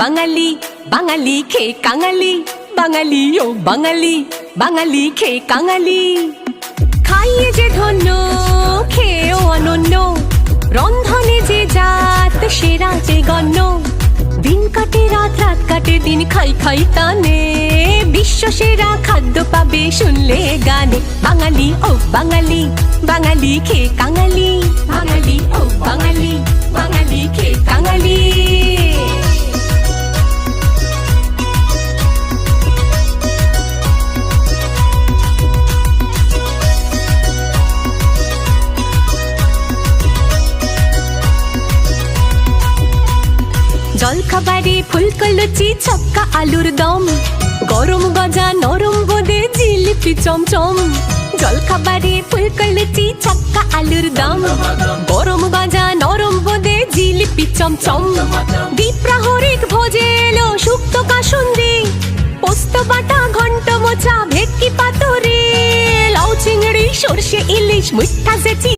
বাঙালি, বাঙালি খেয়ে কাঙালি, বাঙালি ও বাঙালি, বাঙালি খেয়ে কাঙালি। খাইয়ে যে ধন্য, খেয়েও অনন্য, রন্ধনে যে জাত সেরা যে গণ্য। দিন কাটে রাত, রাত কাটে দিন, খাই খাই টানে, বিশ্ব সেরা খাদ্য পাবে শুনলে গানে। বাঙালি ও বাঙালি, বাঙালি খেয়ে কাঙালি, বাঙালি ও বাঙালি, বাঙালি খেয়ে কাঙালি। জলখাবারে ফুলকো লুচি, ছক্কা আলুর দম, গরম গজা নরম বোঁদে, জিলিপি চমচম। জলখাবারে ফুলকো লুচি, ছক্কা আলুর দম, গরম গজা নরম বোঁদে, জিলিপি চমচম। দ্বিপ্রাহরিক ভোজে এলো শুক্তো কাসুন্দি, পোস্ত বাটা ঘন্ট মোচা, ভেটকি পাতুরি, লাউ চিংড়ি সর্ষে ইলিশ, মিঠা জেচি।